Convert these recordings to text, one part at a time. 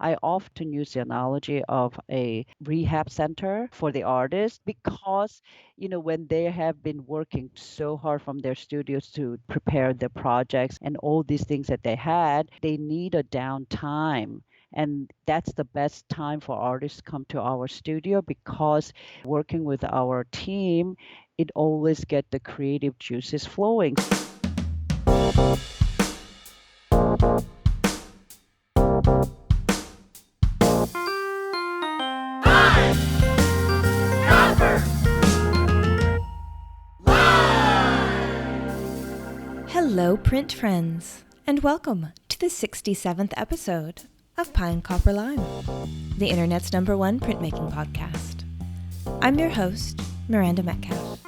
I often use the analogy of a rehab center for the artist because, when they have been working so hard from their studios to prepare their projects and all these things that they had, they need a downtime. And that's the best time for artists to come to our studio because working with our team, it always get the creative juices flowing. Hello, print friends, and welcome to the 67th episode of Pine Copper Lime, the internet's #1 printmaking podcast. I'm your host, Miranda Metcalf.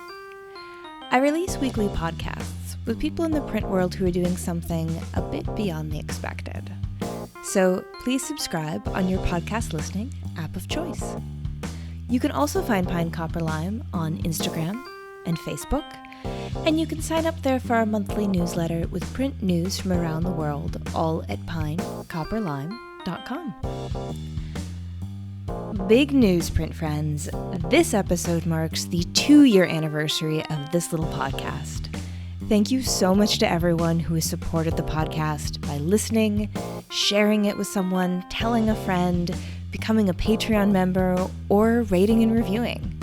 I release weekly podcasts with people in the print world who are doing something a bit beyond the expected. So please subscribe on your podcast listening app of choice. You can also find Pine Copper Lime on Instagram and Facebook, and you can sign up there for our monthly newsletter with print news from around the world, all at pinecopperlime.com. Big news, print friends. This episode marks the 2-year anniversary of this little podcast. Thank you so much to everyone who has supported the podcast by listening, sharing it with someone, telling a friend, becoming a Patreon member, or rating and reviewing.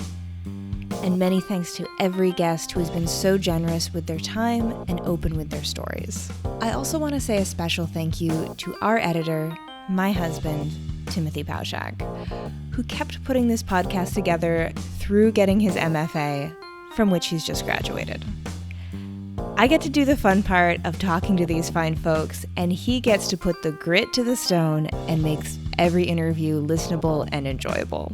And many thanks to every guest who has been so generous with their time and open with their stories. I also want to say a special thank you to our editor, my husband, Timothy Pauschak, who kept putting this podcast together through getting his MFA, from which he's just graduated. I get to do the fun part of talking to these fine folks, and he gets to put the grit to the stone and makes every interview listenable and enjoyable.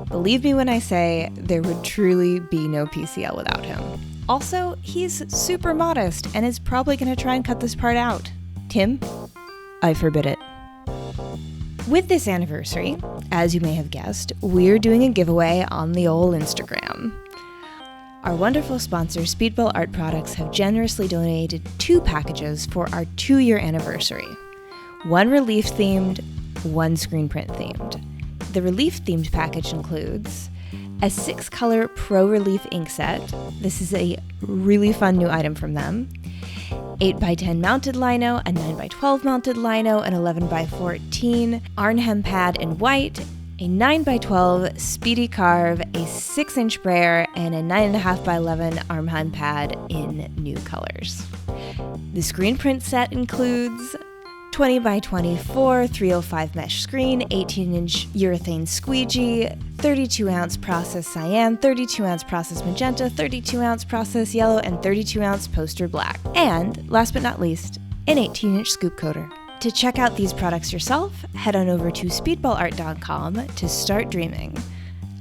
Believe me when I say there would truly be no PCL without him. Also, he's super modest and is probably going to try and cut this part out. Tim, I forbid it. With this anniversary, as you may have guessed, we're doing a giveaway on the ol' Instagram. Our wonderful sponsor, Speedball Art Products, have generously donated 2 packages for our 2-year anniversary. 1 relief-themed, 1 screen print-themed. The relief-themed package includes a 6-color Pro Relief ink set. This is a really fun new item from them. 8x10 mounted lino, a 9x12 mounted lino, an 11x14 Arnhem pad in white, a 9x12 Speedy Carve, a 6-inch brayer, and a 9.5x11 Arnhem pad in new colors. The screen print set includes 20x24 305 mesh screen, 18-inch urethane squeegee, 32-ounce process cyan, 32-ounce process magenta, 32-ounce process yellow, and 32-ounce poster black. And, last but not least, an 18-inch scoop coater. To check out these products yourself, head on over to speedballart.com to start dreaming.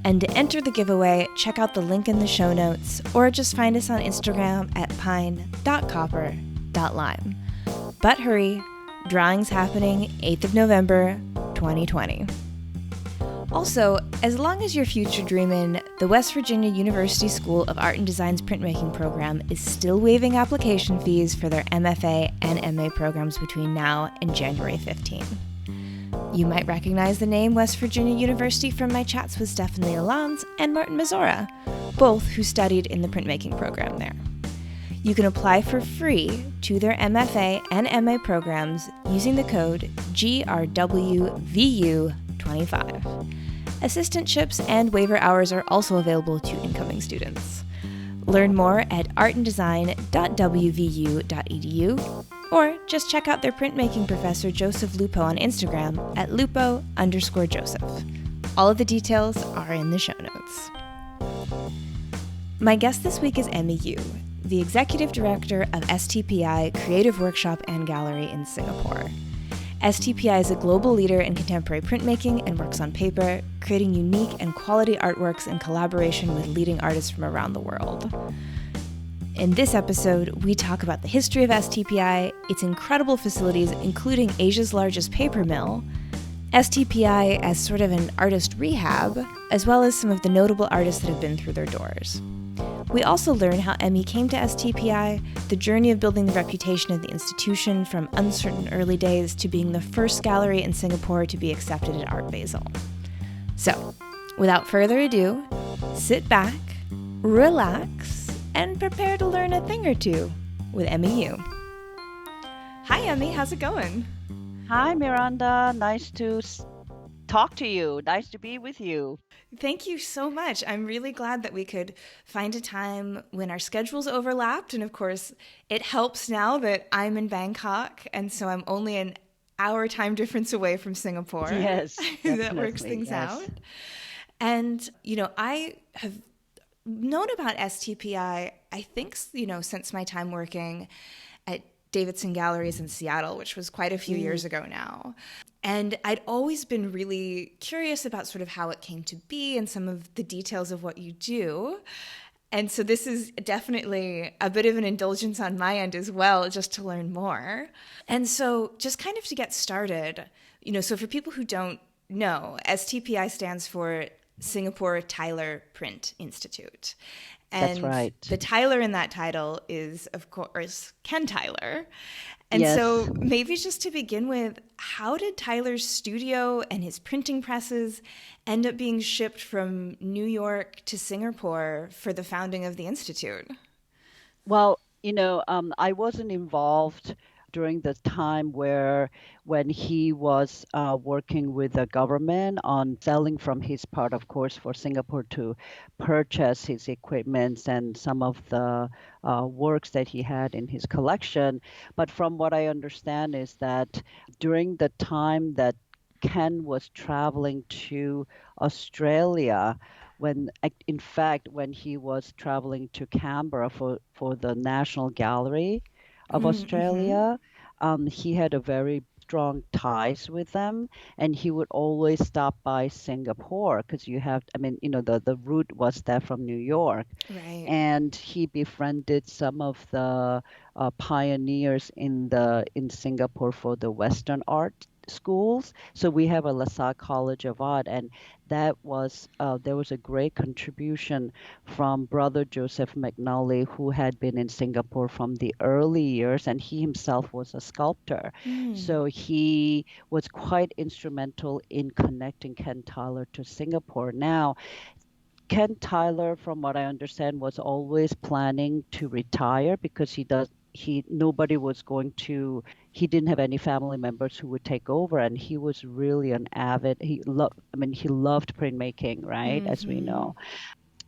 And to enter the giveaway, check out the link in the show notes, or just find us on Instagram at pine.copper.lime. But hurry! Drawings happening 8th of November, 2020. Also, as long as you're future dreamin', the West Virginia University School of Art and Design's printmaking program is still waiving application fees for their MFA and MA programs between now and January 15. You might recognize the name West Virginia University from my chats with Stephanie Lalonde and Martin Mazzora, both who studied in the printmaking program there. You can apply for free to their MFA and MA programs using the code GRWVU25. Assistantships and waiver hours are also available to incoming students. Learn more at artanddesign.wvu.edu, or just check out their printmaking professor Joseph Lupo on Instagram at lupo_Joseph. All of the details are in the show notes. My guest this week is Emi Eu, the Executive Director of STPI Creative Workshop and Gallery in Singapore. STPI is a global leader in contemporary printmaking and works on paper, creating unique and quality artworks in collaboration with leading artists from around the world. In this episode, we talk about the history of STPI, its incredible facilities, including Asia's largest paper mill, STPI as sort of an artist rehab, as well as some of the notable artists that have been through their doors. We also learn how Emi came to STPI, the journey of building the reputation of the institution from uncertain early days to being the first gallery in Singapore to be accepted at Art Basel. So, without further ado, sit back, relax, and prepare to learn a thing or two with Emi Eu. Hi, Emi. How's it going? Hi, Miranda. Nice to talk to you. Nice to be with you. Thank you so much. I'm really glad that we could find a time when our schedules overlapped. And of course, it helps now that I'm in Bangkok, and so I'm only an hour time difference away from Singapore. Yes, That works definitely. things Yes. out. And, I have known about STPI, I think, since my time working at Davidson Galleries in Seattle, which was quite a few years ago now. And I'd always been really curious about sort of how it came to be and some of the details of what you do. And so this is definitely a bit of an indulgence on my end as well, just to learn more. And so just kind of to get started, so for people who don't know, STPI stands for Singapore Tyler Print Institute. That's And right. the Tyler in that title is, of course, Ken Tyler. And Yes. so maybe just to begin with, how did Tyler's studio and his printing presses end up being shipped from New York to Singapore for the founding of the Institute? Well, I wasn't involved during the time when he was working with the government on selling from his part, of course, for Singapore to purchase his equipments and some of the works that he had in his collection. But from what I understand is that during the time that Ken was traveling to Australia, in fact, when he was traveling to Canberra for the National Gallery of Mm-hmm. Australia, he had a very strong ties with them, and he would always stop by Singapore because I mean, the route was there from New York, Right. and he befriended some of the pioneers in Singapore for the Western art schools. So we have a LaSalle College of Art, and there was a great contribution from Brother Joseph McNally, who had been in Singapore from the early years, and he himself was a sculptor. Mm. So he was quite instrumental in connecting Ken Tyler to Singapore. Now, Ken Tyler, from what I understand, was always planning to retire because nobody was going to he didn't have any family members who would take over, and he was really an avid he loved printmaking, right, as we Mm-hmm. know.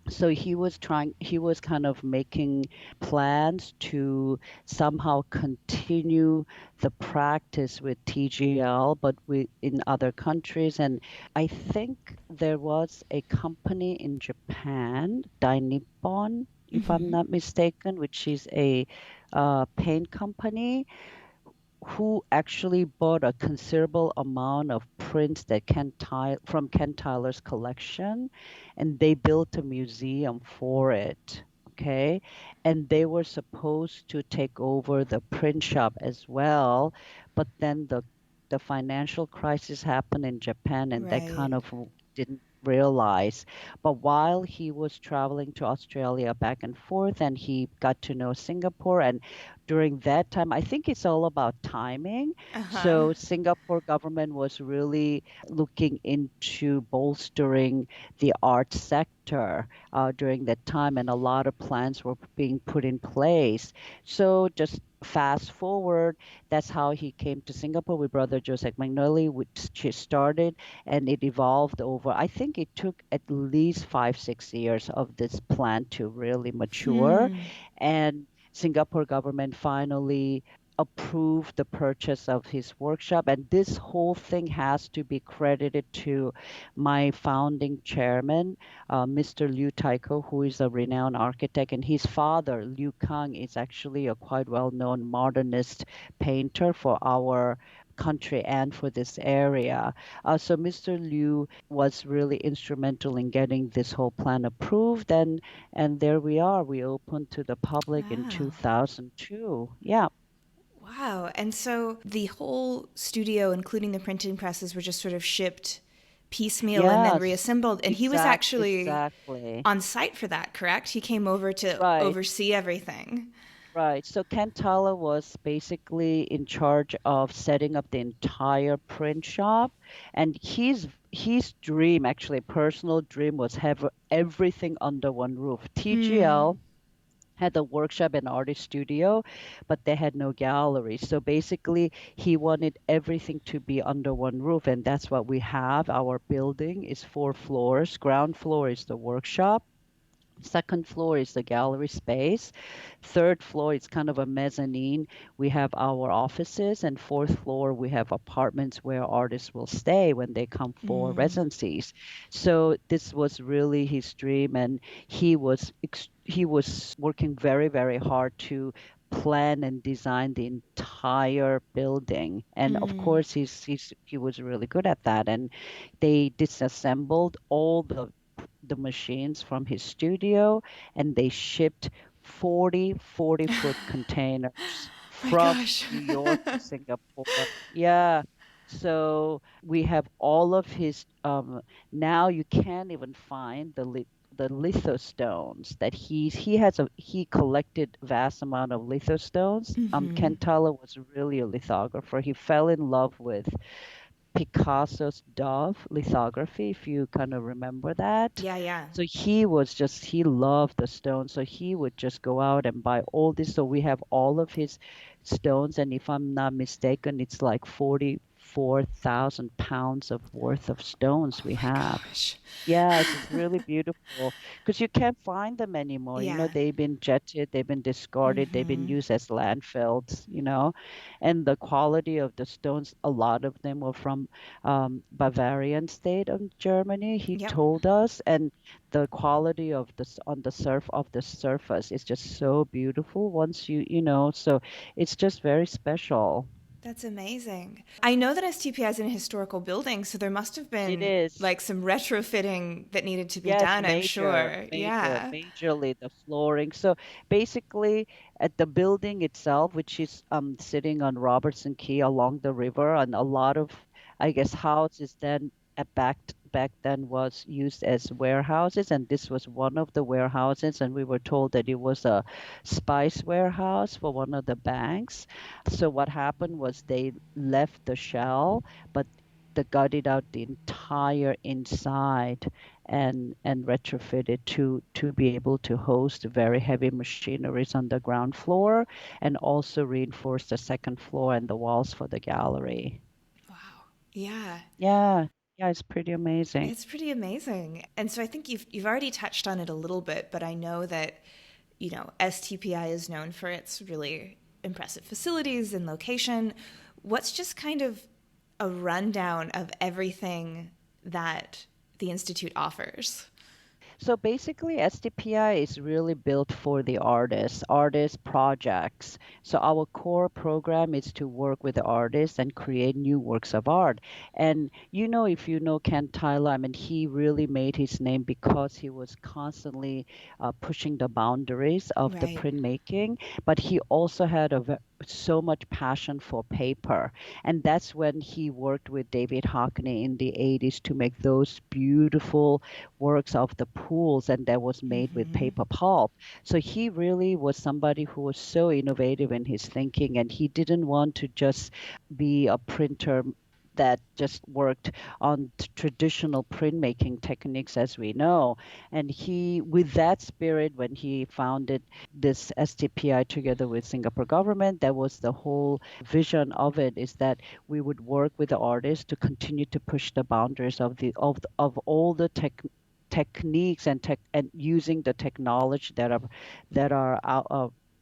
So he was kind of making plans to somehow continue the practice with TGL, but in other countries. And I think there was a company in Japan, Dai Nippon, if I'm Mm-hmm. not mistaken, which is a paint company who actually bought a considerable amount of prints from Ken Tyler's collection, and they built a museum for it. Okay, and they were supposed to take over the print shop as well, but then the financial crisis happened in Japan, and they Right. kind of didn't realize. But while he was traveling to Australia back and forth, and he got to know Singapore, and during that time, I think it's all about timing. Uh-huh. So Singapore government was really looking into bolstering the art sector during that time, and a lot of plans were being put in place. So just fast forward, that's how he came to Singapore with brother Joseph McNally, which she started, and it evolved over. I think it took at least 5, 6 years of this plan to really mature, Hmm. and Singapore government finally approved the purchase of his workshop. And this whole thing has to be credited to my founding chairman, Mr. Liu Taiko, who is a renowned architect, and his father, Liu Kang, is actually a quite well-known modernist painter for our country and for this area. So Mr. Liu was really instrumental in getting this whole plan approved, and there we are. We opened to the public in Wow. 2002. Yeah. Wow. And so the whole studio, including the printing presses, were just sort of shipped piecemeal and then Yes, reassembled. And he was actually exactly. on site for that, correct? He came over to Right. oversee everything. Right. So Kentala was basically in charge of setting up the entire print shop, and his dream, actually personal dream, was have everything under one roof. TGL had a workshop and artist studio, but they had no gallery. So basically, he wanted everything to be under one roof, and that's what we have. Our building is 4 floors. Ground floor is the workshop. Second floor is the gallery space. Third floor is kind of a mezzanine. We have our offices, and fourth floor we have apartments where artists will stay when they come for residencies. So this was really his dream, and he was working very very hard to plan and design the entire building. And of course he was really good at that. And they disassembled all the machines from his studio, and they shipped 40 40-foot containers My from gosh. New York to Singapore. Yeah. So we have all of his now you can't even find the lithostones that he collected vast amount of lithostones. Kentala was really a lithographer. He fell in love with Picasso's Dove lithography, if you kind of remember that. Yeah, yeah. So he loved the stones. So he would just go out and buy all this. So we have all of his stones. And if I'm not mistaken, it's like 44,000 pounds of worth of stones Oh we my have. gosh. Yes, it's really beautiful because you can't find them anymore. Yeah. They've been jetted, they've been discarded, they've been used as landfills. And the quality of the stones, a lot of them were from Bavarian state of Germany, he Yep. told us. And the quality of on the surface is just so beautiful once so it's just very special. That's amazing. I know that STPI is in a historical building, so there must have It been is. like some retrofitting that needed to be Yes, done, I'm sure. Yeah. majorly the flooring. So basically, at the building itself, which is sitting on Robertson Key along the river, and a lot of, I guess, houses then back then was used as warehouses, and this was one of the warehouses, and we were told that it was a spice warehouse for one of the banks. So what happened was they left the shell, but they gutted out the entire inside and retrofit it to be able to host very heavy machineries on the ground floor, and also reinforce the second floor and the walls for the gallery. Wow. Yeah. Yeah, yeah, it's pretty amazing. It's pretty amazing. And so I think you've already touched on it a little bit, but I know that, STPI is known for its really impressive facilities and location. What's just kind of a rundown of everything that the Institute offers? So basically, STPI is really built for the artist projects. So our core program is to work with the artists and create new works of art. And if you know Ken Tyler, I mean, he really made his name because he was constantly pushing the boundaries of the Right. printmaking, but he also had so much passion for paper. And that's when he worked with David Hockney in the 80s to make those beautiful works of the pools, and that was made with paper pulp. So he really was somebody who was so innovative in his thinking, and he didn't want to just be a printer that just worked on traditional printmaking techniques as we know. And with that spirit, when he founded this STPI together with Singapore government, that was the whole vision of it, is that we would work with the artists to continue to push the boundaries of all the techniques and using the technology that are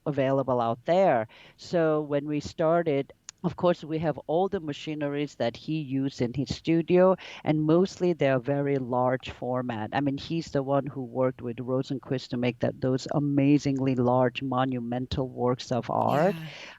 available out there. So when we started, of course, we have all the machineries that he used in his studio, and mostly they're very large format. I mean, he's the one who worked with Rosenquist to make those amazingly large monumental works of art.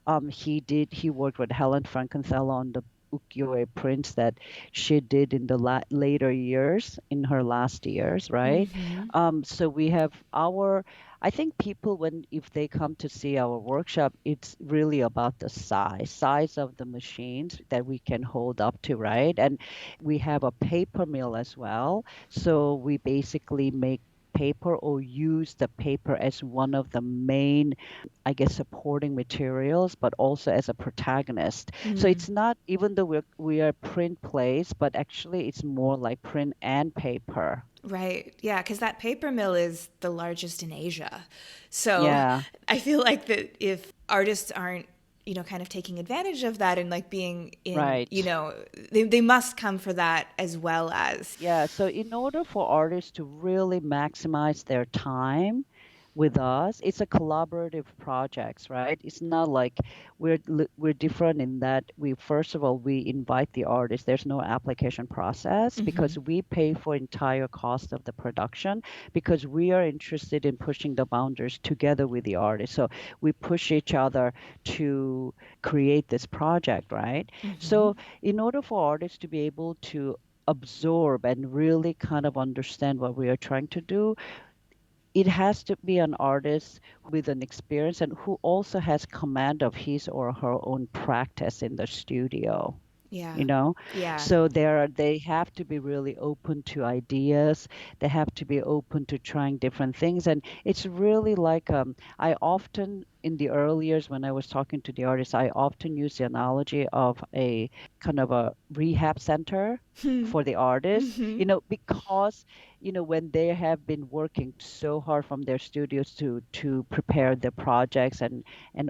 Yeah. He worked with Helen Frankenthaler on the ukiyo-e prints that she did in the later years, in her last years, right? Mm-hmm. So we have our, I think people, when if they come to see our workshop, it's really about the size of the machines that we can hold up to, right? And we have a paper mill as well. So we basically make paper or use the paper as one of the main, I guess, supporting materials, but also as a protagonist. So Mm. it's not, even though we are print place, but actually it's more like print and paper. Right. Yeah, because that paper mill is the largest in Asia. So Yeah, I feel like that if artists aren't, kind of taking advantage of that and like being in, right. they must come for that as well as. Yeah, so in order for artists to really maximize their time with us, it's a collaborative projects, right? It's not like we're different in that we, first of all, we invite the artist. There's no application process Mm-hmm. because we pay for entire cost of the production because we are interested in pushing the boundaries together with the artist. So we push each other to create this project, right? Mm-hmm. So in order for artists to be able to absorb and really kind of understand what we are trying to do, it has to be an artist with an experience and who also has command of his or her own practice in the studio, Yeah. you know. Yeah. So they have to be really open to ideas. They have to be open to trying different things, and it's really like, I often, in the early years when I was talking to the artists, I often use the analogy of a kind of a rehab center for the artists, Mm-hmm. because when they have been working so hard from their studios to prepare their projects and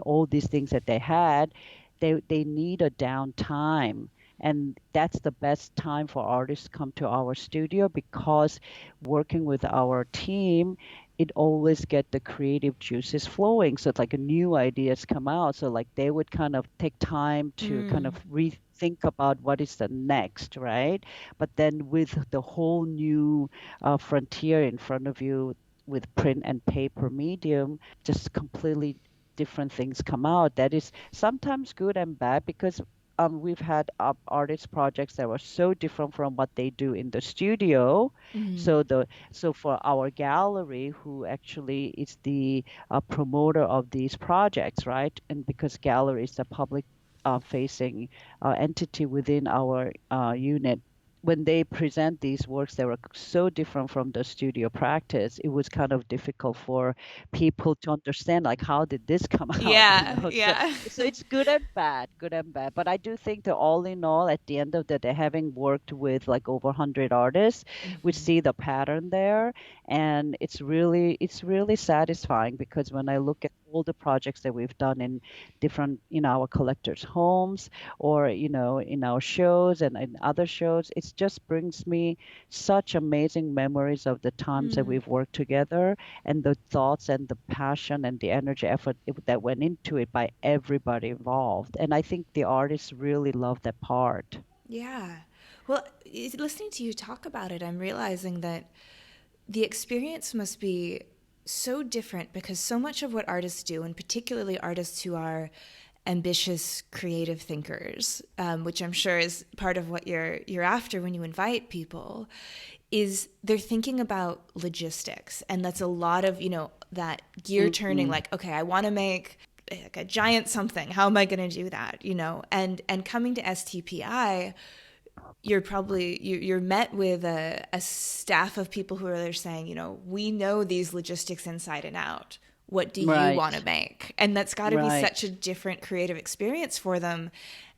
all these things that they had, they need a downtime, and that's the best time for artists to come to our studio because working with our team, it always get the creative juices flowing. So it's like a new ideas come out. So like they would kind of take time to kind Mm. of rethink about what is the next, right? But then with the whole new frontier in front of you with print and paper medium, just completely different things come out. That is sometimes good and bad because we've had artist projects that were so different from what they do in the studio. Mm. So for our gallery, who actually is the promoter of these projects, right? And because gallery is a public facing entity within our unit, when they present these works that were so different from the studio practice, it was kind of difficult for people to understand, like, how did this come out, Yeah. so Yeah. it's good and bad, but I do think that all in all, at the end of the day, having worked with like over 100 artists, we Mm-hmm. see the pattern there, and it's really satisfying because when I look at all the projects that we've done in different, our collectors homes, or in our shows and in other shows, it just brings me such amazing memories of the times that Mm. we've worked together, and the thoughts and the passion and the energy effort that went into it by everybody involved. And I think the artists really love that part. Yeah. Well, listening to you talk about it, I'm realizing that the experience must be so different because so much of what artists do, and particularly artists who are ambitious creative thinkers, which I'm sure is part of what you're after when you invite people, is they're thinking about logistics, and that's a lot of that gear turning. Hmm. Like, okay, I want to make like a giant something. How am I going to do that? And coming to STPI, you're met with a staff of people who are there saying, we know these logistics inside and out. What do you want to Right, make? And that's got to be such a right. different creative experience for them.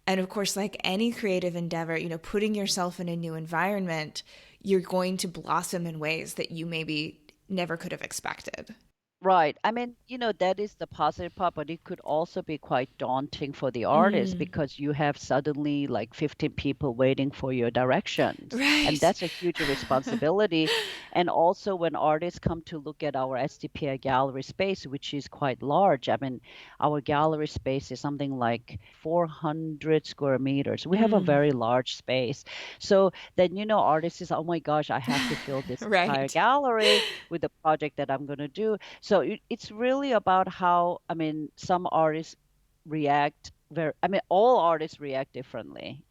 And of course, like any creative endeavor, putting yourself in a new environment, you're going to blossom in ways that you maybe never could have expected. Right. I mean, that is the positive part, but it could also be quite daunting for the artist Mm. because you have suddenly like 15 people waiting for your directions. And Right. that's a huge responsibility. And also, when artists come to look at our STPI gallery space, which is quite large, I mean, our gallery space is something like 400 square meters. We have a Mm. very large space. So then, artists is, oh my gosh, I have to fill this entire Right. gallery with the project that I'm going to do. So it's really about how, I mean, some artists react very, I mean, all artists react differently,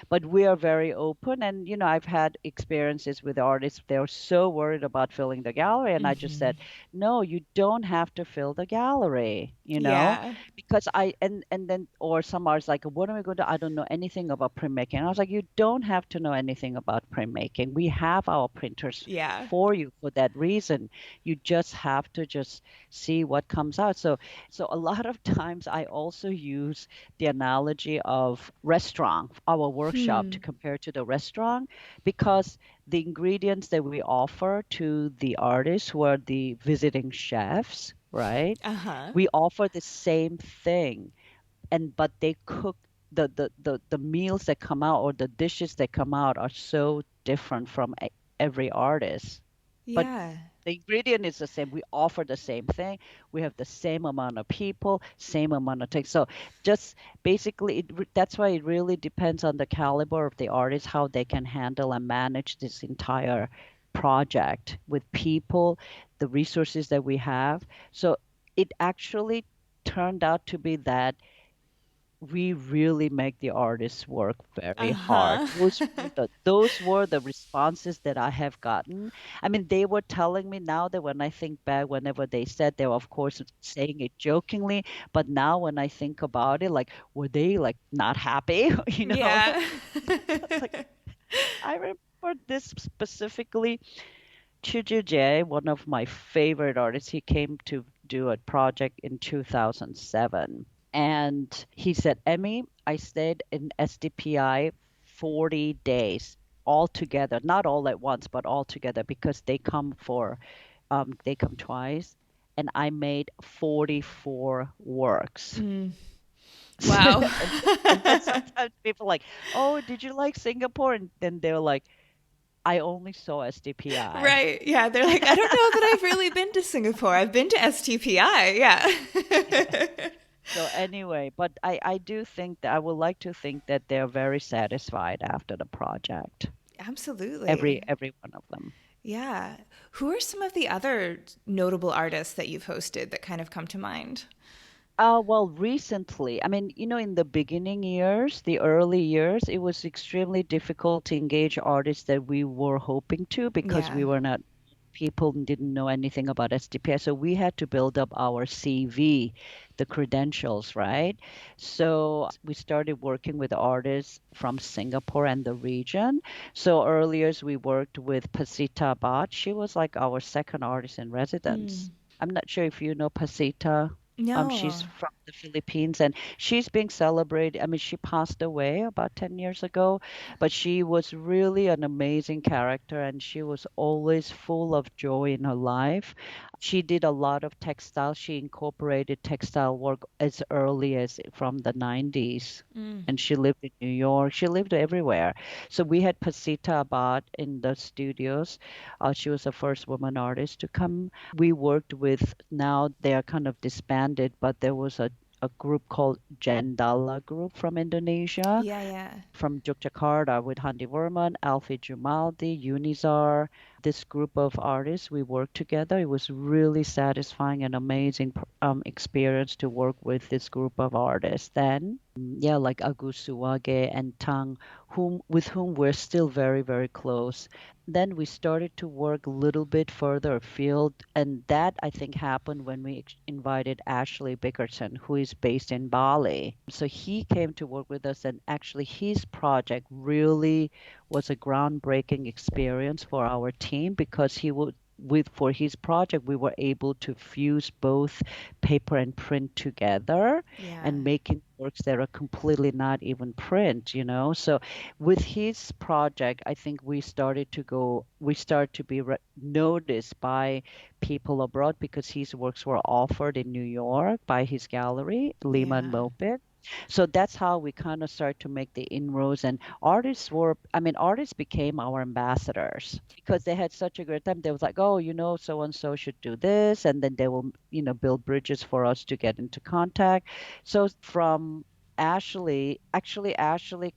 but we are very open. And, I've had experiences with artists. They're so worried about filling the gallery. And I just Mm-hmm. said, no, you don't have to fill the gallery, Yeah. because and then, or some artists like, what am I going to, I don't know anything about printmaking. And I was like, you don't have to know anything about printmaking. We have our printers Yeah. for you for that reason. You just have to just see what comes out. So a lot of times I also use the analogy of restaurant, our workshop, to Hmm. compare to the restaurant, because the ingredients that we offer to the artists who are the visiting chefs, right? Uh-huh. We offer the same thing, and but they cook the meals that come out, or the dishes that come out, are so different from every artist. But Yeah. the ingredient is the same. We offer the same thing. We have the same amount of people, same amount of things. So just basically, that's why it really depends on the caliber of the artist, how they can handle and manage this entire project with people, the resources that we have. So it actually turned out to be that we really make the artists work very hard. Uh-huh. Those were the responses that I have gotten. I mean, they were telling me now that when I think back, whenever they said, they were of course saying it jokingly, but now when I think about it, like, were they like not happy? Yeah. Like, I remember this specifically. Chijuje, one of my favorite artists, he came to do a project in 2007. And he said, Emmy, I stayed in STPI 40 days all together, not all at once, but all together, because they come twice. And I made 44 works. Mm. Wow. And then sometimes people like, oh, did you like Singapore? And then they're like, I only saw STPI. Right. Yeah. They're like, I don't know that I've really been to Singapore. I've been to STPI. Yeah. So anyway, but I do think that I would like to think that they're very satisfied after the project. Absolutely. Every one of them. Yeah. Who are some of the other notable artists that you've hosted that kind of come to mind? Well, recently, I mean, in the beginning years, the early years, it was extremely difficult to engage artists that we were hoping to, because Yeah. we were not, people didn't know anything about STPI. So we had to build up our CV, the credentials, right? So we started working with artists from Singapore and the region. So earlier we worked with Pasita Abad. She was like our second artist in residence. Mm. I'm not sure if you know Pasita. She's No. from the Philippines, and she's being celebrated. I mean, she passed away about 10 years ago, but she was really an amazing character, and she was always full of joy in her life. She did a lot of textile. She incorporated textile work as early as from the 90s. Mm. And she lived in New York. She lived everywhere. So we had Pasita Abad in the studios. She was the first woman artist to come. We worked with, now they are kind of disbanded, but there was a group called Jendala Group from Indonesia, Yeah, yeah. from Yogyakarta, with Handi Verman, Alfie Jumaldi, Unizar. This group of artists, we worked together. It was really satisfying and amazing experience to work with this group of artists. Then, yeah, like Agus Suwage and Tang, with whom we're still very, very close. Then we started to work a little bit further afield, and that I think happened when we invited Ashley Bickerton, who is based in Bali. So he came to work with us, and actually his project really was a groundbreaking experience for our team, because he would with for his project we were able to fuse both paper and print together, Yeah. and making works that are completely not even print, so with his project, I think we start to be noticed by people abroad, because his works were offered in New York by his gallery, Lehman Yeah. Moped. So that's how we kind of start to make the inroads. And artists became our ambassadors, because they had such a great time. They was like, oh, so and so should do this. And then they will, build bridges for us to get into contact. So from Ashley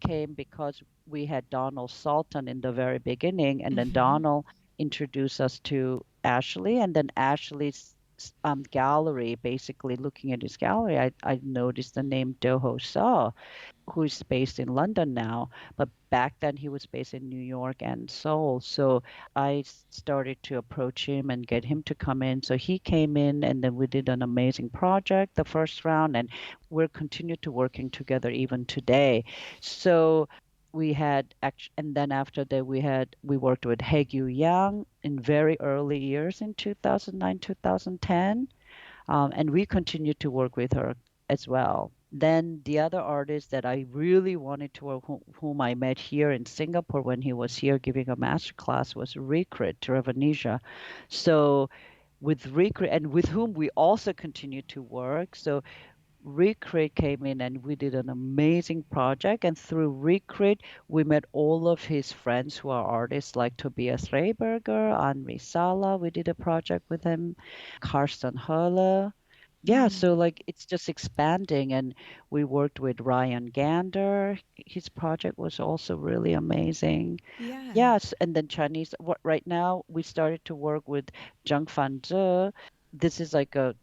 came because we had Donald Sultan in the very beginning, and then Hmm. Donald introduced us to Ashley, and then Ashley gallery, basically looking at his gallery, I noticed the name Doho Saw, who's based in London now, but back then he was based in New York and Seoul. So I started to approach him and get him to come in. So he came in, and then we did an amazing project the first round, and we're continued to working together even today. So we had and then after that we worked with Haegyu Yang in very early years in 2009, 2010, and we continued to work with her as well. Then the other artist that I really wanted to work, whom I met here in Singapore when he was here giving a master class, was Rikrit Ravanija. So with Rikrit, and with whom we also continued to work. So Recreate came in and we did an amazing project. And through Recreate, we met all of his friends who are artists like Tobias Rehberger, Henri Sala. We did a project with him, Karsten Höller. Yeah, Mm. so like it's just expanding. And we worked with Ryan Gander. His project was also really amazing. Yeah. Yes, and then Chinese. What right now we started to work with Zhang Fanzhe. This is like a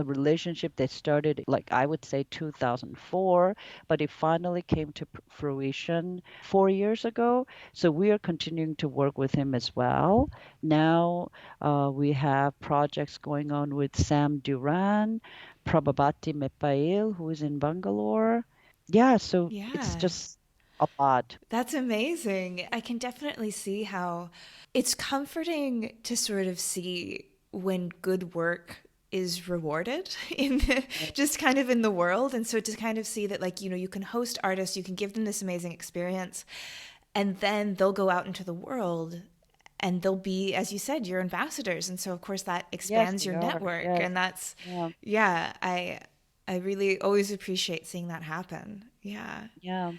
relationship that started like I would say 2004, but it finally came to fruition 4 years ago. So we are continuing to work with him as well. Now we have projects going on with Sam Duran, Prabhabati Mepail, who is in Bangalore. Yeah, so it's Yeah. just a lot. That's amazing. I can definitely see how it's comforting to sort of see when good work is rewarded in the, just kind of in the world. And so to kind of see that, like, you can host artists, you can give them this amazing experience, and then they'll go out into the world and they'll be, as you said, your ambassadors. And so of course that Yes, expands they your are. network. Yes. And that's, Yeah. yeah, I really always appreciate seeing that happen. Yeah. Yeah.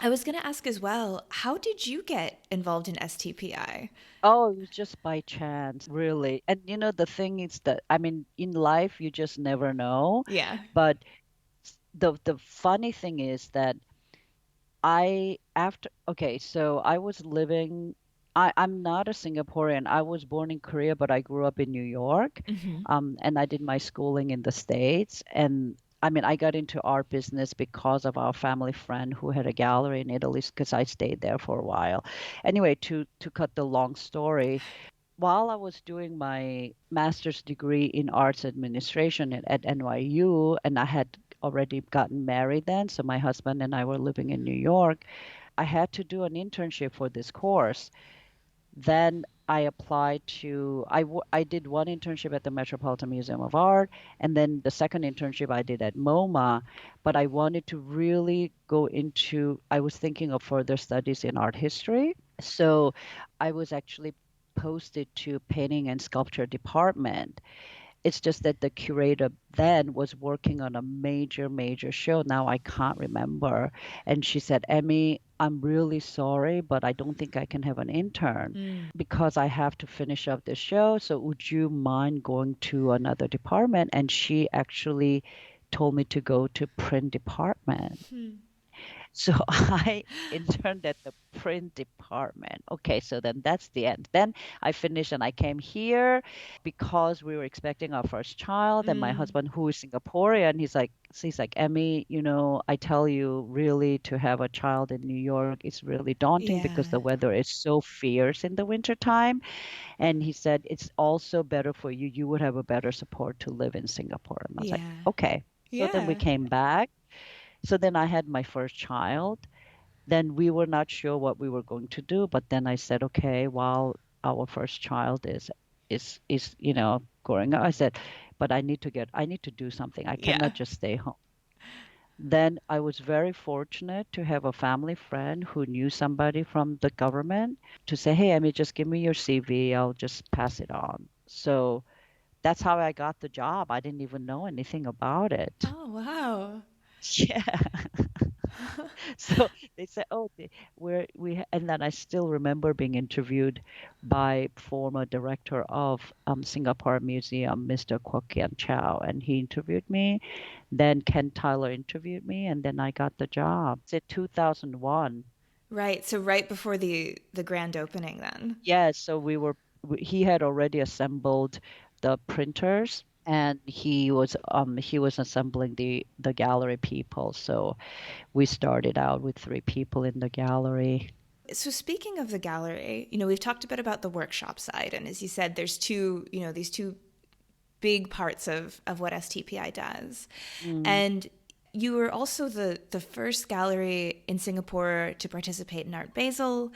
I was going to ask as well, how did you get involved in STPI? Oh, it was just by chance, really. And the thing is that, I mean, in life, you just never know. Yeah. But the funny thing is that okay, so I was living, I'm not a Singaporean. I was born in Korea, but I grew up in New York. Hmm. And I did my schooling in the States. And I mean, I got into art business because of our family friend who had a gallery in Italy, because I stayed there for a while. Anyway, to cut the long story, while I was doing my master's degree in arts administration at NYU, and I had already gotten married then, so my husband and I were living in New York, I had to do an internship for this course. Then I applied I did one internship at the Metropolitan Museum of Art, and then the second internship I did at MoMA. But I wanted to really go into, I was thinking of further studies in art history. So I was actually posted to painting and sculpture department. It's just that the curator then was working on a major, major show. Now I can't remember. And she said, Emmy, I'm really sorry, but I don't think I can have an intern Mm. because I have to finish up the show. So would you mind going to another department? And she actually told me to go to print department. So I interned at the print department. Okay, so then that's the end. Then I finished and I came here because we were expecting our first child, and my Mm. husband, who is Singaporean, he's like, Emmy, I tell you, really, to have a child in New York is really daunting because Yeah. the weather is so fierce in the wintertime. And he said, it's also better for you. You would have a better support to live in Singapore. And I was like, Yeah. okay. So then we Yeah. came back. So then I had my first child. Then we were not sure what we were going to do, but then I said, okay, while our first child is growing up, I said, but I need to do something. I Yeah. cannot just stay home. Then I was very fortunate to have a family friend who knew somebody from the government to say, hey, Amy, just give me your CV. I'll just pass it on. So that's how I got the job. I didn't even know anything about it. Oh, wow. Yeah. So they said, "Oh, and then I still remember being interviewed by former director of Singapore Museum, Mr. Kwok Kian Chow, and he interviewed me. Then Ken Tyler interviewed me, and then I got the job. It's 2001. Right. So right before the grand opening then. Yeah, so he had already assembled the printers, and he was assembling the gallery people. So we started out with 3 people in the gallery. So speaking of the gallery, we've talked a bit about the workshop side, and as you said, there's these two big parts of what STPI does. Mm, And you were also the first gallery in Singapore to participate in Art Basel,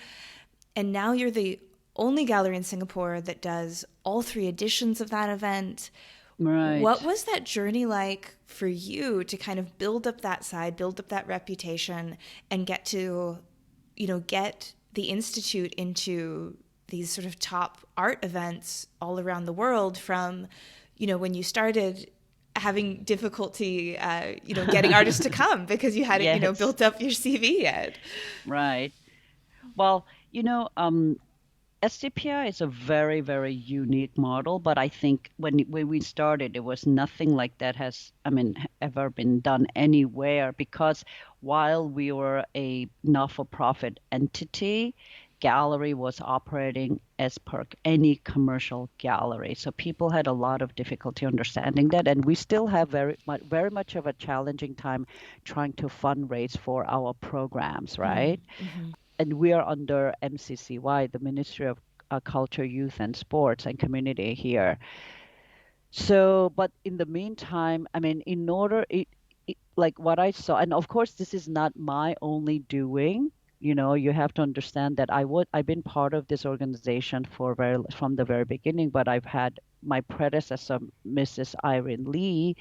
and now you're the only gallery in Singapore that does all 3 editions of that event. What right. was that journey like for you to kind of build up that side, build up that reputation, and get to, get the Institute into these sort of top art events all around the world from, when you started having difficulty, getting artists to come because you hadn't, Yes, built up your CV yet. right. Well, STPI is a very, very unique model, but I think when we started, it was nothing like that has, I mean, ever been done anywhere, because while we were a not-for-profit entity, gallery was operating as per any commercial gallery. So people had a lot of difficulty understanding that, and we still have very much of a challenging time trying to fundraise for our programs, right? And we are under MCCY, the Ministry of Culture, Youth and Sports and Community here. So, but in the meantime, I mean, in order, like what I saw, and of course, this is not my only doing. You have to understand that I've been part of this organization from the very beginning, but I've had my predecessor, Mrs. Irene Lee,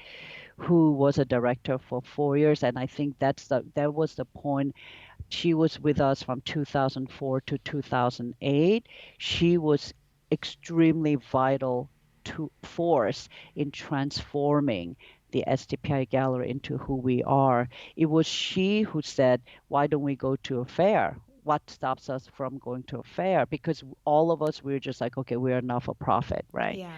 who was a director for 4 years, and I think that was the point. She was with us from 2004 to 2008. She was extremely vital to force in transforming the STPI gallery into who we are. It was she who said, "Why don't we go to a fair?" What stops us from going to a fair? Because all of us, we're just like, okay, we're not for profit, right? Yeah.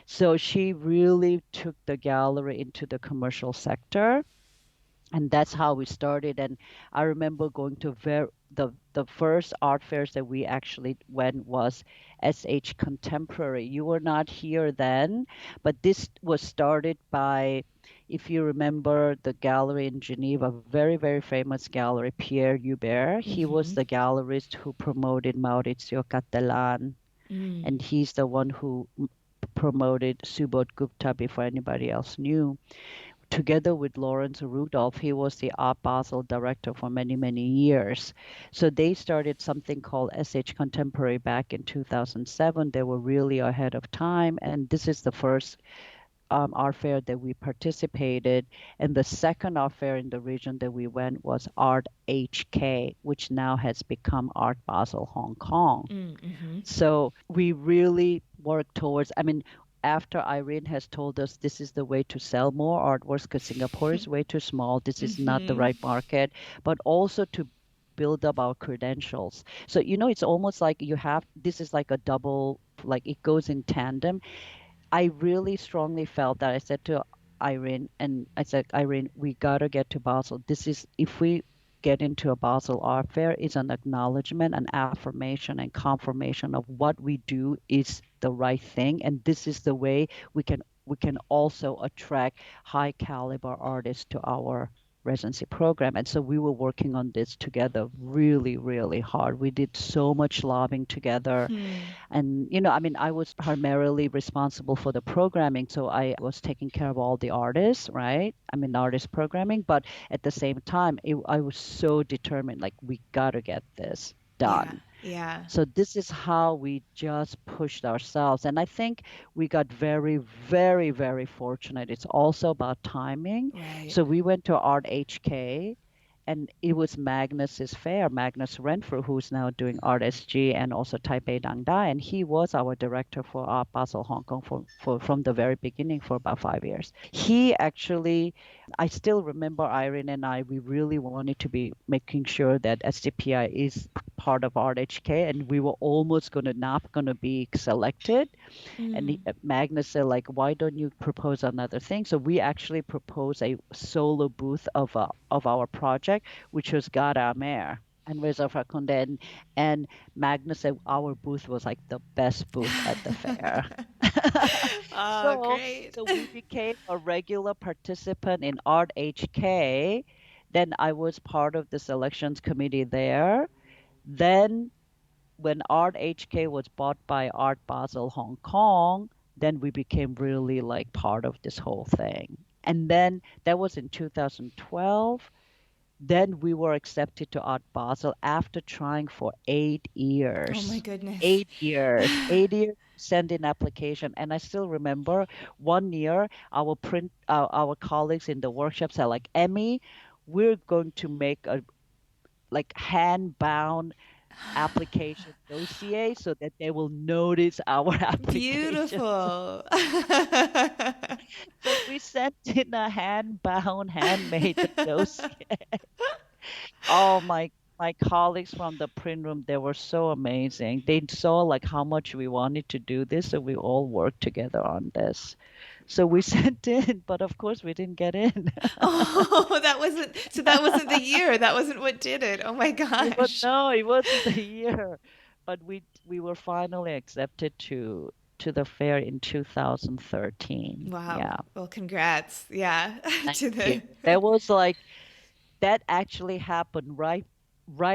So she really took the gallery into the commercial sector, and that's how we started. And I remember going to the first art fairs that we actually went was SH Contemporary. You were not here then, but this was started by, if you remember, the gallery in Geneva, very, very famous gallery, Pierre Hubert. He was the gallerist who promoted Maurizio Cattelan, and he's the one who promoted Subodh Gupta before anybody else knew. Together with Lawrence Rudolph, he was the Art Basel director for many, many years. So they started something called SH Contemporary back in 2007. They were really ahead of time. And this is the first art fair that we participated. And the second art fair in the region that we went was Art HK, which now has become Art Basel Hong Kong. So we really work towards, I mean, after Irene has told us this is the way to sell more artworks because Singapore is way too small, this is not the right market, but also to build up our credentials. So, it's almost like this is like a double, like it goes in tandem. I really strongly felt that I said to Irene, and I said, Irene, we gotta get to Basel. This is, if we get into a Basel art fair, it's an acknowledgement, an affirmation, and confirmation of what we do is the right thing, and this is the way we can also attract high caliber artists to our residency program. And so we were working on this together really, really hard. We did so much lobbying together, and, I mean, I was primarily responsible for the programming. So I was taking care of all the artists, right? I mean, artist programming. But at the same time, I was so determined, like, we got to get this Yeah. done. Yeah. So this is how we just pushed ourselves. And I think we got very, very, very fortunate. It's also about timing. Right. So we went to Art HK, and it was Magnus's fair, Magnus Renfrew, who's now doing Art SG and also Taipei Dangdai. And he was our director for Art Basel Hong Kong from the very beginning for about 5 years. He actually, I still remember Irene and I, we really wanted to be making sure that SDPI is part of Art HK, and we were almost not going to be selected. And Magnus said, like, why don't you propose another thing? So we actually proposed a solo booth of our project, which was Gara Mer and Reza Fakunden. And Magnus said our booth was like the best booth at the fair. Oh, So, great. so we became a regular participant in Art HK. Then I was part of the selections committee there. Then when Art HK was bought by Art Basel Hong Kong, then we became really like part of this whole thing. And then that was in 2012. Then we were accepted to Art Basel after trying for eight Oh my years. goodness. 8 years. 8 years to send in application. And I still remember one year our colleagues in the workshops are like, Emmy, we're going to make a like hand bound application dossier so that they will notice our application. Beautiful. So we sent in a hand-bound, handmade dossier. Oh, my colleagues from the print room, they were so amazing. They saw like how much we wanted to do this, so we all worked together on this. So we sent in, but of course we didn't get in. Oh, that wasn't the year. That wasn't what did it. Oh my It was gosh. no, it wasn't the year. But we were finally accepted to the fair in 2013. Wow. Yeah, Well, congrats. Yeah. thank To you. the That was like that actually happened right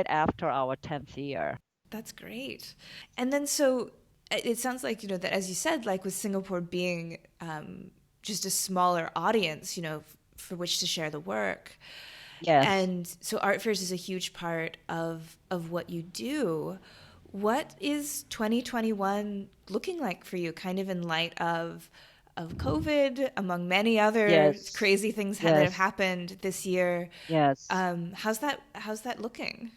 after our 10th year. That's great. And then so it sounds like, that as you said, like with Singapore being just a smaller audience, for which to share the work. Yes. And so art fairs is a huge part of what you do. What is 2021 looking like for you, kind of in light of COVID, among many other Yes. crazy things that have Yes. happened this year? Yes. How's that looking?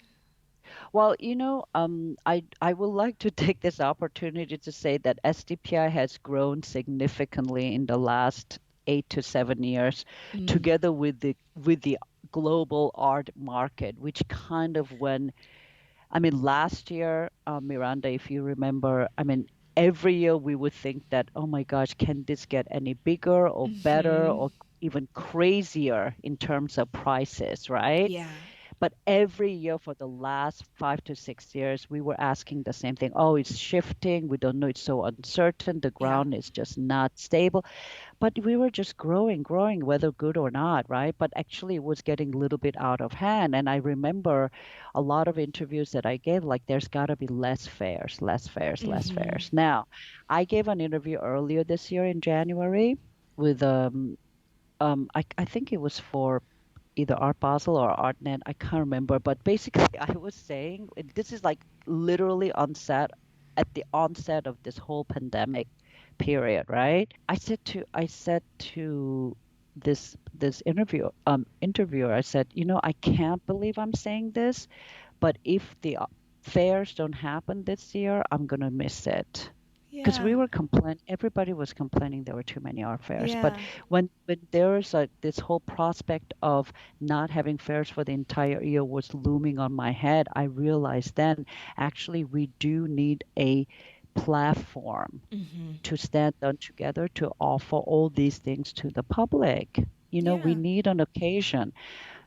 Well, I would like to take this opportunity to say that STPI has grown significantly in the last 8 to 7 years, Mm. together with the global art market, which kind of when I mean last year, Miranda, if you remember, I mean every year we would think that, oh my gosh, can this get any bigger or better Hmm. or even crazier in terms of prices, right? Yeah. But every year for the last 5 to 6 years, we were asking the same thing. Oh, it's shifting. We don't know. It's so uncertain. The Yeah. ground is just not stable. But we were just growing, growing, whether good or not, right? But actually, it was getting a little bit out of hand. And I remember a lot of interviews that I gave, like, there's got to be less fairs, less fairs, less Hmm. fairs. Now, I gave an interview earlier this year in January with I think it was for either Art Basel or ArtNet. I can't remember, but basically, I was saying this is like literally at the onset of this whole pandemic period, right? I said to this interviewer, I said, I can't believe I'm saying this, but if the fairs don't happen this year, I'm gonna miss it because Yeah. we were complaining, everybody was complaining there were too many art fairs. But Yeah. when there's this whole prospect of not having fairs for the entire year was looming on my head, I realized then actually we do need a platform Hmm. to stand on together to offer all these things to the public. We Yeah. need an occasion.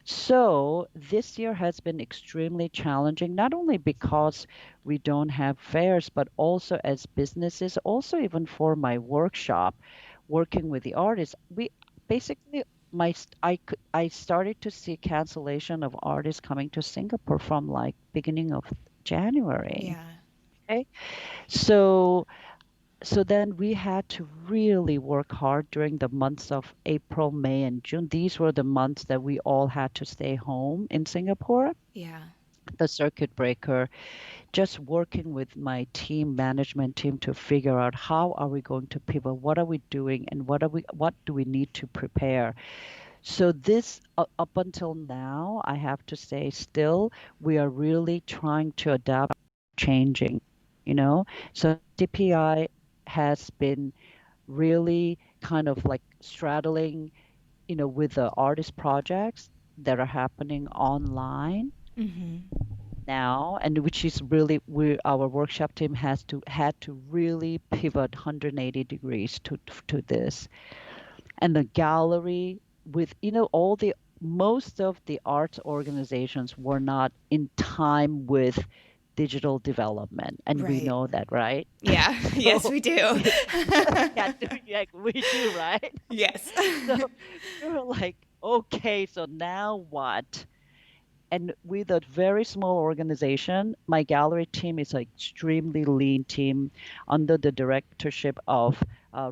So this year has been extremely challenging, not only because we don't have fairs, but also as businesses, also even for my workshop, working with the artists. We basically I started to see cancellation of artists coming to Singapore from like beginning of January. Yeah. Okay. So so then we had to really work hard during the months of April, May, and June. These were the months that we all had to stay home in Singapore. Yeah. The circuit breaker, just working with my team, management team to figure out how are we going to pivot, what are we doing, and what do we need to prepare. So this up until now, I have to say, still we are really trying to adapt, changing, you know. So DPI has been really kind of like straddling, with the artist projects that are happening online Hmm. now, and which is really our workshop team had to really pivot 180 degrees to this. And the gallery with all the most of the arts organizations were not in time with digital development, and we Right. know that, right? Yeah. Yes, So we do. yeah, yeah, we do, right? Yes. So we were like, okay, so now what? And with a very small organization, my gallery team is an extremely lean team under the directorship of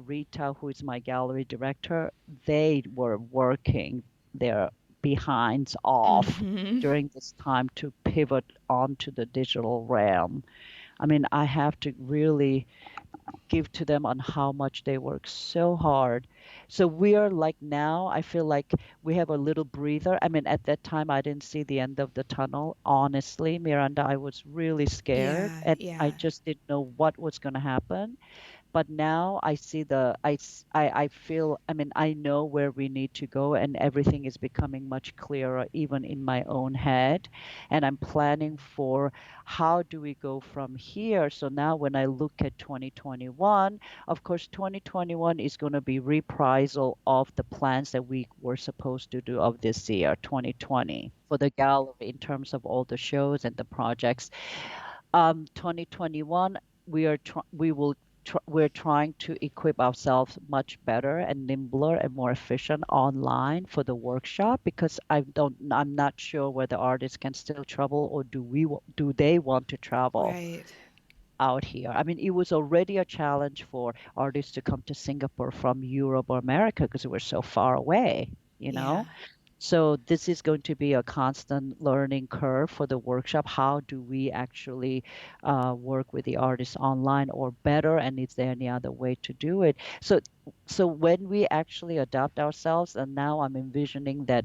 Rita, who is my gallery director. They were working their behinds off Hmm. during this time to pivot onto the digital realm. I mean, I have to really give to them on how much they work so hard. So we are like now, I feel like we have a little breather. I mean, at that time, I didn't see the end of the tunnel. Honestly, Miranda, I was really scared Yeah. and I Yeah. just didn't know what was going to happen. But now I see I feel, I mean, I know where we need to go and everything is becoming much clearer, even in my own head. And I'm planning for how do we go from here. So now when I look at 2021, of course, 2021 is going to be reprisal of the plans that we were supposed to do of this year, 2020, for the gallery in terms of all the shows and the projects. 2021, we're trying to equip ourselves much better and nimbler and more efficient online for the workshop because I'm not sure whether artists can still travel or do they want to travel Right. out here. I mean, it was already a challenge for artists to come to Singapore from Europe or America because we're so far away, you Yeah. know? So this is going to be a constant learning curve for the workshop. How do we actually work with the artists online or better? And is there any other way to do it? So when we actually adapt ourselves, and now I'm envisioning that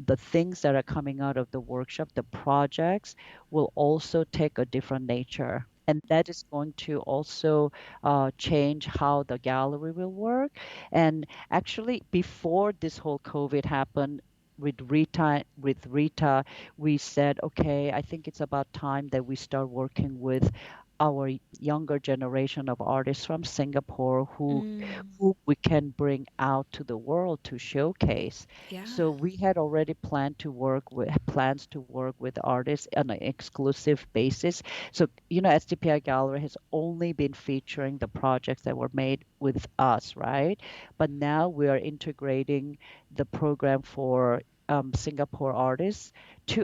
the things that are coming out of the workshop, the projects, will also take a different nature. And that is going to also change how the gallery will work. And actually, before this whole COVID happened, with Rita, we said, okay, I think it's about time that we start working with our younger generation of artists from Singapore Mm. who we can bring out to the world to showcase. Yeah. So we had already plans to work with artists on an exclusive basis. So, STPI Gallery has only been featuring the projects that were made with us, right? But now we are integrating the program for Singapore artists.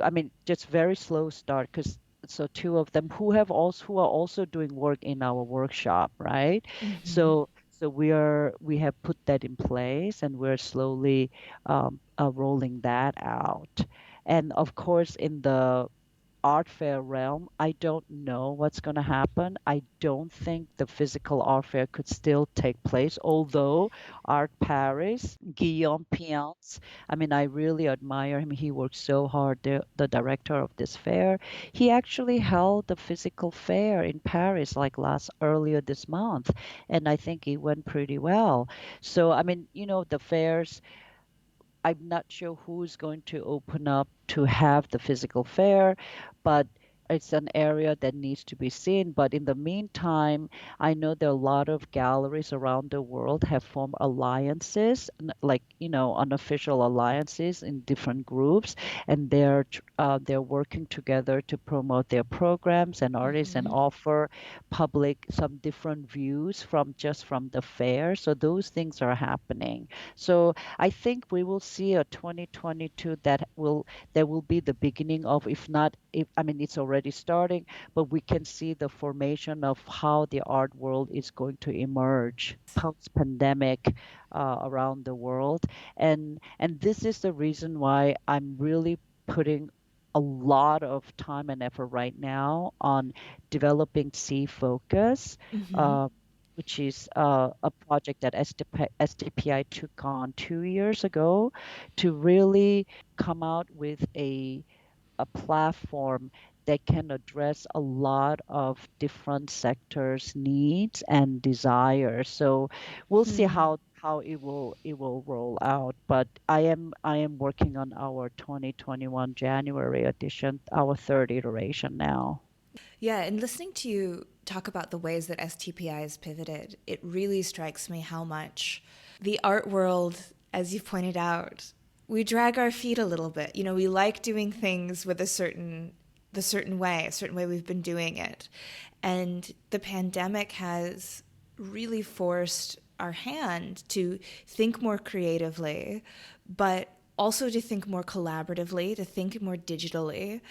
I mean, just very slow start because so two of them who are also doing work in our workshop, right? Hmm. So we have put that in place and we're slowly rolling that out. And of course, in the art fair realm, I don't know what's going to happen. I don't think the physical art fair could still take place, although Art Paris, Guillaume Piance, I mean, I really admire him. He worked so hard, the director of this fair. He actually held the physical fair in Paris like earlier this month, and I think it went pretty well. So, I mean, the fairs, I'm not sure who's going to open up to have the physical fair, but it's an area that needs to be seen. But in the meantime, I know there are a lot of galleries around the world have formed alliances, like unofficial alliances in different groups, and they're working together to promote their programs and artists and Hmm. offer public some different views from the fair. So those things are happening. So I think we will see a 2022 that will be the beginning of, if not, if I mean it's already starting, but we can see the formation of how the art world is going to emerge post pandemic around the world. And this is the reason why I'm really putting a lot of time and effort right now on developing C Focus, Hmm. uh, which is a project that STPI took on 2 years ago to really come out with a platform that can address a lot of different sectors' needs and desires. So we'll see Hmm. how it will roll out. But I am working on our 2021 January edition, our third iteration now. Yeah, and listening to you talk about the ways that STPI has pivoted, it really strikes me how much the art world, as you've pointed out, we drag our feet a little bit. We like doing things with a certain a certain way we've been doing it. And the pandemic has really forced our hand to think more creatively, but also to think more collaboratively, to think more digitally.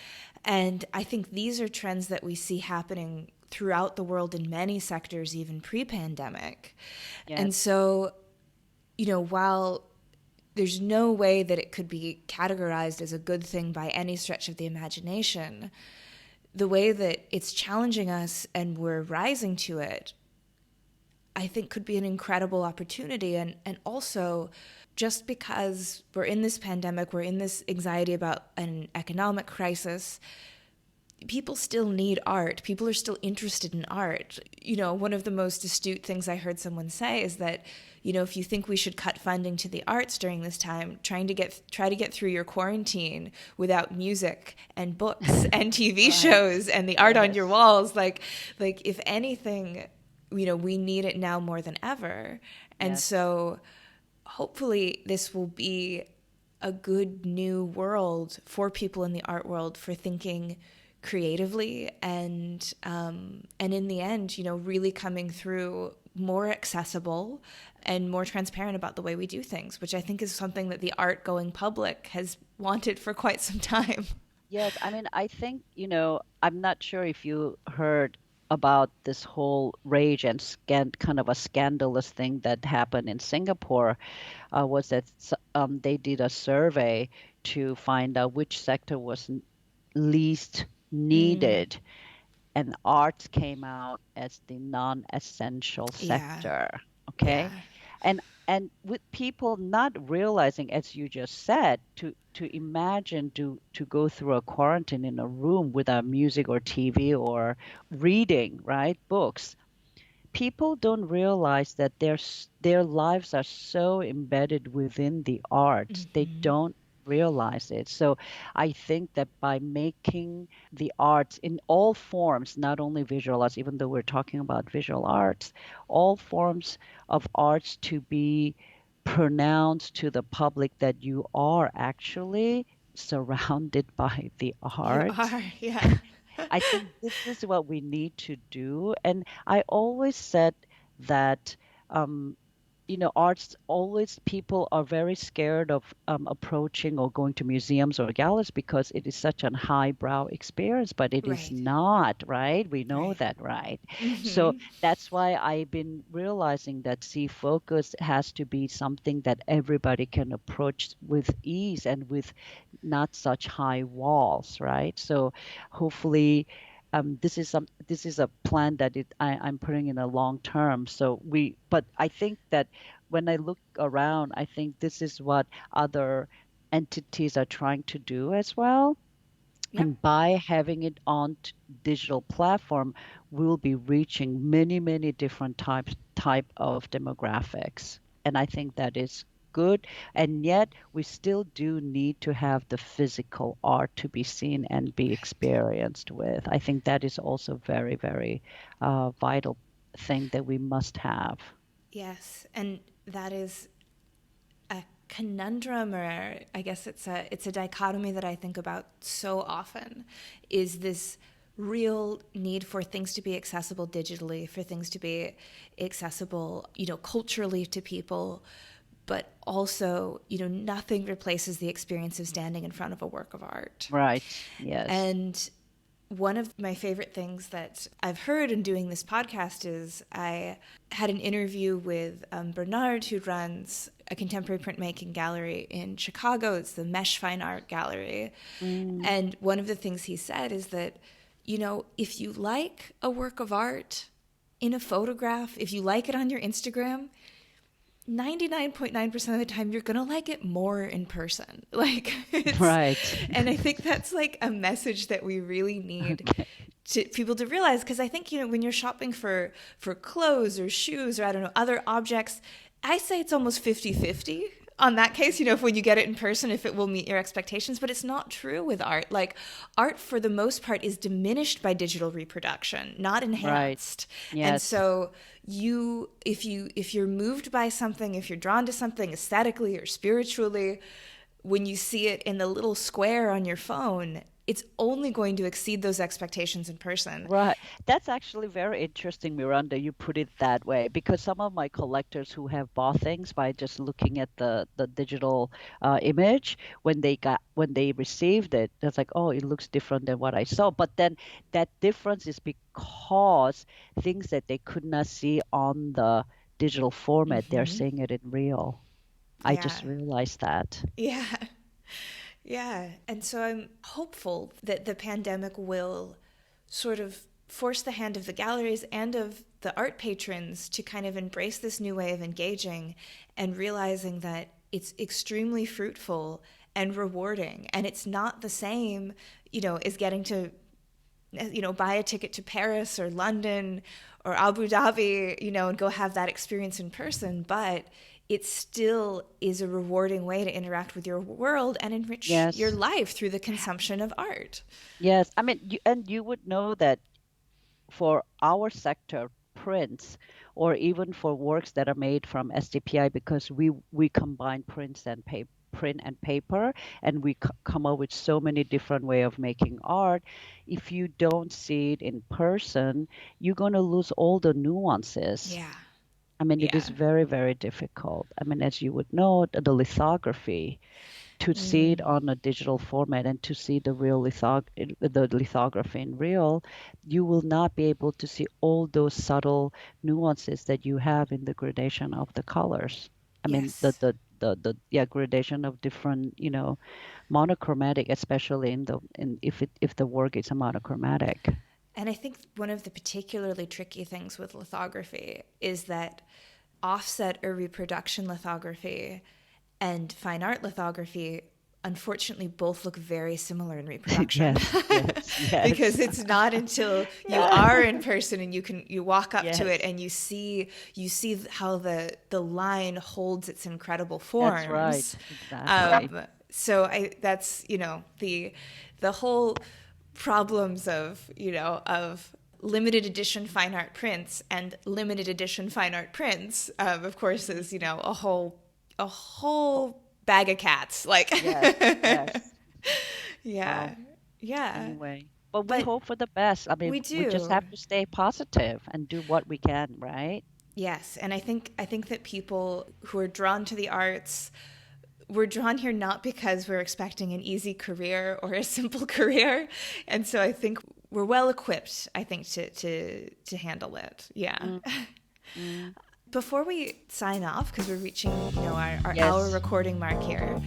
And I think these are trends that we see happening throughout the world in many sectors, even pre-pandemic. And Yes. so, while there's no way that it could be categorized as a good thing by any stretch of the imagination, the way that it's challenging us and we're rising to it, I think could be an incredible opportunity. And also, just because we're in this pandemic, we're in this anxiety about an economic crisis, people still need art. People are still interested in art. One of the most astute things I heard someone say is that, if you think we should cut funding to the arts during this time, try to get through your quarantine without music and books and TV Right. shows and the art on your Yes. walls, like if anything, we need it now more than ever. And Yes. so hopefully this will be a good new world for people in the art world for thinking creatively and in the end, really coming through more accessible and more transparent about the way we do things, which I think is something that the art going public has wanted for quite some time. Yes, I mean, I think, I'm not sure if you heard about this whole rage and kind of a scandalous thing that happened in Singapore, was that they did a survey to find out which sector was least Mm, needed, and arts came out as the non-essential yeah, sector. yeah, Okay. And with people not realizing, as you just said, to imagine to go through a quarantine in a room without music or TV or reading, right, books, people don't realize that their lives are so embedded within the arts. They don't realize it. So I think that by making the arts in all forms, not only visual arts, even though we're talking about visual arts, all forms of arts to be pronounced to the public that you are actually surrounded by the you art. are, yeah. I think this is what we need to do. And I always said that, um, arts always people are very scared of approaching or going to museums or galleries because it is such an highbrow experience, but it is Right, not, right? We know right. that, right? So Hmm. that's why I've been realizing that see, focus has to be something that everybody can approach with ease and with not such high walls, right? So hopefully this is a plan that I'm putting in a long term. So but I think that when I look around, I think this is what other entities are trying to do as well. Yep. And by having it on digital platform, we'll be reaching many, many different type of demographics. And I think that is good. And yet we still do need to have the physical art to be seen and be Right. experienced with. I think that is also very, very vital thing that we must have. Yes, and that is a conundrum, or I guess it's a dichotomy that I think about so often, is this real need for things to be accessible digitally, for things to be accessible, culturally to people, but also, nothing replaces the experience of standing in front of a work of art. Right. Yes. And one of my favorite things that I've heard in doing this podcast is I had an interview with Bernard, who runs a contemporary printmaking gallery in Chicago. It's the Mesh Fine Art Gallery. Mm, And one of the things he said is that, if you like a work of art in a photograph, if you like it on your Instagram, 99.9% of the time you're gonna like it more in person. Like it's right. and I think that's like a message that we really need Okay. to people to realize, because I think, when you're shopping for clothes or shoes or I don't know, other objects, I say it's almost 50-50 on that case, if when you get it in person, if it will meet your expectations. But it's not true with art. Like, art for the most part is diminished by digital reproduction, not Right. enhanced. And Yes. so if you're moved by something, if you're drawn to something aesthetically or spiritually, when you see it in the little square on your phone, it's only going to exceed those expectations in person. Right. That's actually very interesting, Miranda. You put it that way because some of my collectors who have bought things by just looking at the digital image, when they received it, it's like, oh, it looks different than what I saw. But then that difference is because things that they could not see on the digital format, they're Hmm. seeing it in real. I Yeah. just realized that. Yeah. Yeah. And so I'm hopeful that the pandemic will sort of force the hand of the galleries and of the art patrons to kind of embrace this new way of engaging and realizing that it's extremely fruitful and rewarding. And it's not the same, as getting to, buy a ticket to Paris or London or Abu Dhabi, and go have that experience in person. But it still is a rewarding way to interact with your world and enrich your Yes. life through the consumption of art. Yes. I mean, you would know that for our sector, prints, or even for works that are made from STPI, because we combine print and paper, and we come up with so many different way of making art. If you don't see it in person, you're going to lose all the nuances. Yeah. I mean, it is Yeah. very, very difficult. I mean, as you would know, the lithography, to see it Mm. on a digital format and to see the lithography in real, you will not be able to see all those subtle nuances that you have in the gradation of the colors. I mean, Yes. yeah, gradation of different, monochromatic, especially in if the work is a monochromatic. And I think one of the particularly tricky things with lithography is that offset or reproduction lithography and fine art lithography unfortunately both look very similar in reproduction. Yes, yes, Because yes. it's not until you Yeah. are in person and you walk up to it Yes, and you see how the line holds its incredible that's right. forms. Exactly. So I that's the whole problems of limited edition fine art prints and limited edition fine art prints, of course, is a whole bag of cats. Like, Yes, yes. yeah, Well, yeah. anyway, but we But hope for the best. I we mean, we just do. have to stay positive and do what we can, right? Yes, and I think that people who are drawn to the arts, we're drawn here not because we're expecting an easy career or a simple career, and so I think we're well equipped, I think, to handle it. Yeah. Mm, mm. Before we sign off, because we're reaching our hour Yes. recording mark here,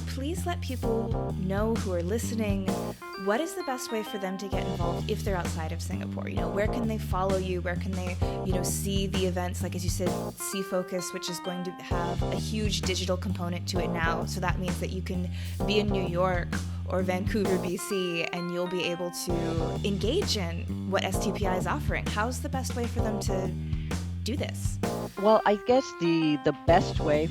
please let people know who are listening what is the best way for them to get involved if they're outside of Singapore. Where can they follow you? Where can they see the events, like, as you said, See Focus, which is going to have a huge digital component to it now. So that means that you can be in New York or Vancouver, BC, and you'll be able to engage in what STPI is offering. How's the best way for them to do this? Well, I guess the best way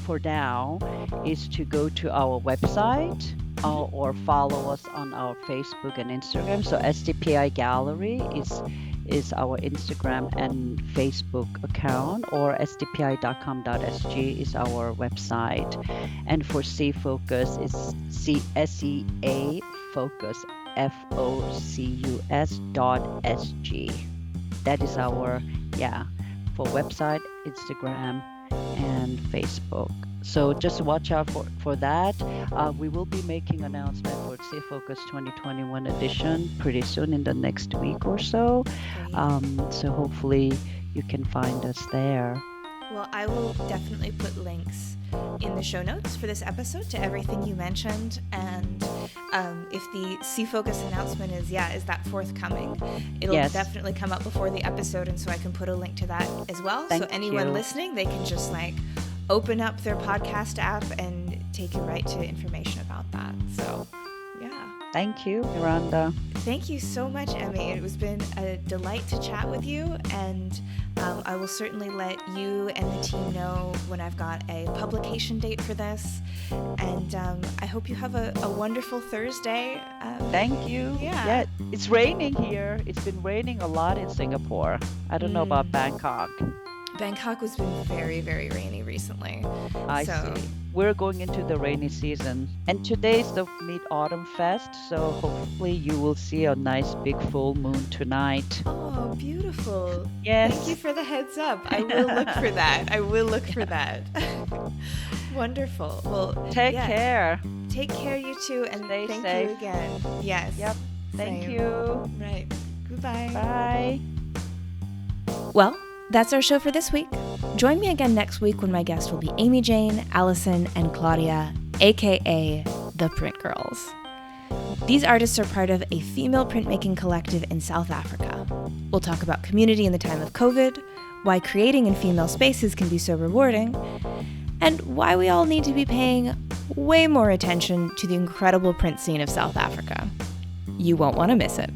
for now is to go to our website, Mm-hmm. or follow us on our Facebook and Instagram. So STPI Gallery is our Instagram and Facebook account, or stpi.com.sg is our website. And for C Focus is SEA Focus FOCUS.SG. That is our, yeah, for website, Instagram, and Facebook. So just watch out for that. We will be making announcement for Safe Focus 2021 edition pretty soon in the next week or so. Great. So hopefully you can find us there. Well, I will definitely put links in the show notes for this episode to everything you mentioned. And if the See Focus announcement is that forthcoming, it'll Yes. definitely come up before the episode. And so I can put a link to that as well. So Thank anyone you. listening, they can just open up their podcast app and take you right to information about that. So, yeah. Thank you, Miranda. Thank you so much, Emi. It has been a delight to chat with you, and I will certainly let you and the team know when I've got a publication date for this. And I hope you have a wonderful Thursday. Thank you. Yeah. Yeah, it's raining here. It's been raining a lot in Singapore. I don't know about Bangkok. Bangkok has been very, very rainy recently. I So, see. We're going into the rainy season, and today's the Mid-Autumn Fest, so hopefully you will see a nice big full moon tonight. oh, beautiful. Thank you Yes. for the heads up. I will look for that. I will look for that. Wonderful. Well, Take yeah. care. Take care, you two, and Stay thank safe. you again. Yes. Yep. Thank Same. you. Right. Goodbye. Bye. Well, that's our show for this week. Join me again next week when my guest will be Amy Jane, Allison, and Claudia, aka the Print Girls. These artists are part of a female printmaking collective in South Africa. We'll talk about community in the time of COVID, why creating in female spaces can be so rewarding, and why we all need to be paying way more attention to the incredible print scene of South Africa. You won't want to miss it.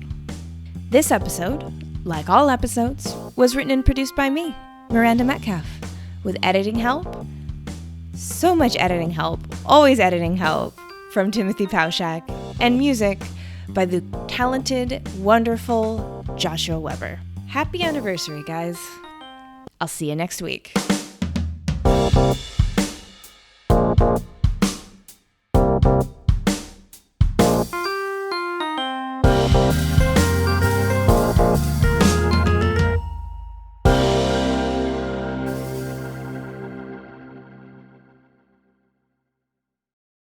This episode, like all episodes, was written and produced by me, Miranda Metcalf, with editing help, so much editing help, always editing help, from Timothy Pauschak, and music by the talented, wonderful Joshua Weber. Happy anniversary, guys. I'll see you next week.